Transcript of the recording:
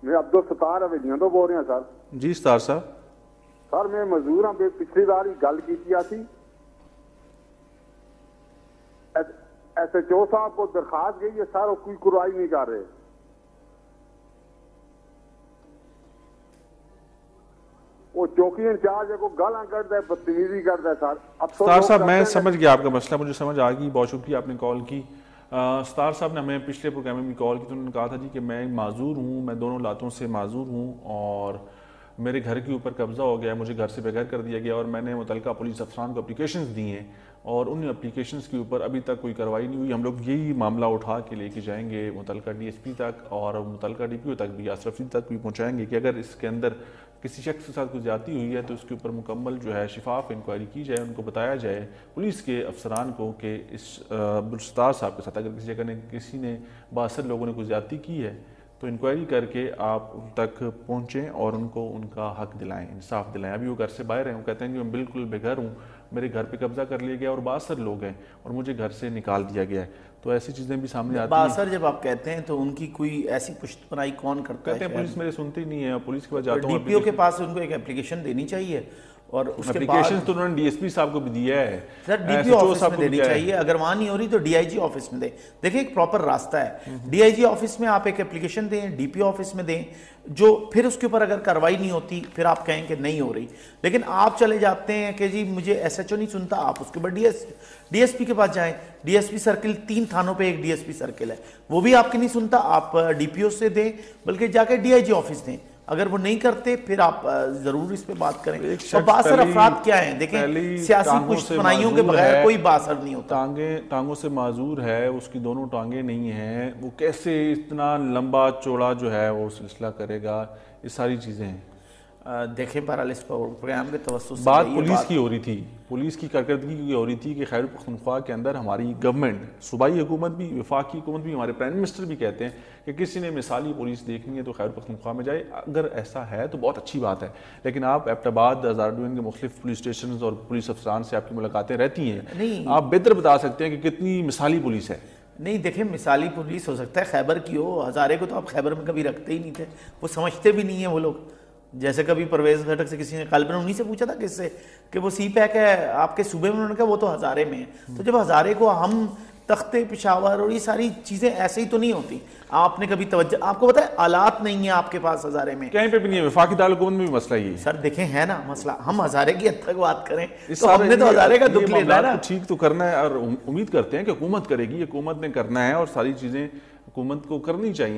मैं अब्दुल सत्तार हवेलियों तो बोल रहा सर। जी सत्तार साहब। सर मैं मजदूर हाँ, पिछली बार ही गल की SHO साहब को दरखास्त गई है सर, वो कोई कार्रवाई नहीं कर रहे। वो चौकी इंचार्ज है को गाला करता है, बदतमीजी करता है सर। सत्तार साहब मैं समझ गया आपका मसला, मुझे समझ आ गई, बहुत शुक्रिया आपने कॉल की। सत्तार साहब ने हमें पिछले प्रोग्राम में भी कॉल की तो उन्होंने कहा था जी कि मैं माजूर हूँ, मैं दोनों लातों से माजूर हूँ और मेरे घर के ऊपर कब्जा हो गया, मुझे घर से बेघर कर दिया गया और मैंने मुतलका पुलिस अफसरान को एप्लीकेशंस दी हैं और उन एप्लीकेशंस के ऊपर अभी तक कोई कार्रवाई नहीं हुई। हम लोग यही मामला उठा के लेके जाएंगे मुतलका DSP तक और मुतलका DPO तक भी, अशरफी तक भी पहुँचाएंगे कि अगर इसके अंदर किसी शख्स के साथ कुछ ज्यादती हुई है तो उसके ऊपर मुकम्मल जो है शिफाफ इंक्वायरी की जाए, उनको बताया जाए पुलिस के अफसरान को कि इस अब्दुल सत्तार साहब के साथ अगर किसी जगह ने किसी ने 62 लोगों ने कुछ ज्यादती की है तो इंक्वायरी करके आप उन तक पहुँचें और उनको उनका हक दिलाएं, इंसाफ दिलाएं। अभी वो घर से बाहर हैं, वो कहते हैं कि मैं बिल्कुल बेघर हूँ, मेरे घर पे कब्जा कर लिया गया और 62 लोग हैं और मुझे घर से निकाल दिया गया है। तो ऐसी चीज़ें भी सामने आती हैं। 62 जब आप कहते हैं तो उनकी कोई ऐसी पुष्टपनाई कौन करता है? कहते हैं पुलिस मेरे सुनती नहीं है, पुलिस के पास जाता हूँ। DPO के पास उनको एक एप्लीकेशन देनी चाहिए और उसके एप्लीकेशन तो उन्होंने DSP साहब को भी दिया है सर, DPO ऑफिस में देनी चाहिए। अगर वहां नहीं हो रही तो DIG ऑफिस में दें। देखिए एक प्रॉपर रास्ता है, DIG ऑफिस में आप एक एप्लीकेशन दें, DPO ऑफिस में दें, जो फिर उसके ऊपर अगर कार्रवाई नहीं होती फिर आप कहें कि नहीं हो रही। लेकिन आप चले जाते हैं कि जी मुझे SHO नहीं सुनता, आप उसके बाद DSP के पास जाएं। DSP सर्किल 3 थानों पे एक DSP सर्किल है, वो भी आपकी नहीं सुनता, आप DPO से दें, बल्कि जाके DIG ऑफिस दें। अगर वो नहीं करते फिर आप जरूर इस पे बात करें। तो बासर अफराद क्या हैं? देखें सियासी पुष्टपनाइयों के बगैर कोई बासर नहीं होता। टांगों से माजूर है, उसकी दोनों टांगे नहीं हैं, वो कैसे इतना लंबा चौड़ा जो है वो सिलसिला करेगा, ये सारी चीज़ें हैं। देखें पैरालिस्ट प्रोग्राम के तवज्जुह से बात पुलिस की हो रही थी, पुलिस की कारकर्दगी की हो रही थी कि खैर पख्तूनख्वा के अंदर हमारी गवर्नमेंट, सूबाई हुकूमत भी, वफाकी हुकूमत भी, हमारे प्राइम मिनिस्टर भी कहते हैं कि किसी ने मिसाली पुलिस देखनी है तो खैर पख्तूनख्वा में जाए। अगर ऐसा है तो बहुत अच्छी बात है, लेकिन आप एबटाबाद, हज़ारडुइन के मुख्तलिफ पुलिस स्टेशन और पुलिस अफसरान से आपकी मुलाकातें रहती हैं, आप बेहतर बता सकते हैं कि कितनी मिसाली पुलिस है। नहीं देखें, मिसाली पुलिस हो सकता है खैबर की हो, हज़ारे को तो आप खैबर में कभी रखते ही नहीं थे, वो समझते भी नहीं है वो लोग। जैसे कभी परवेज घटक से किसी ने काल्पना उन्हीं से पूछा था किससे कि वो CPAC है आपके सूबे में, उन्होंने कहा वो तो हज़ारे में है। तो जब हज़ारे को हम तख्ते पेशावर और ये सारी चीज़ें ऐसे ही तो नहीं होती। आपने कभी तवज्जो, आपको पता है आलात नहीं है आपके पास हज़ारे में, कहीं पे भी नहीं है। वफाकी दारुल-हुकूमत में भी मसला ये सर देखें है ना मसला। हम हज़ारे की हद तक बात करें तो हमने तो हज़ारे का दुख लेना है ना। ठीक तो करना है और उम्मीद करते हैं कि हुकूमत करेगी, हुकूमत ने करना है और सारी चीज़ें हुकूमत को करनी चाहिए।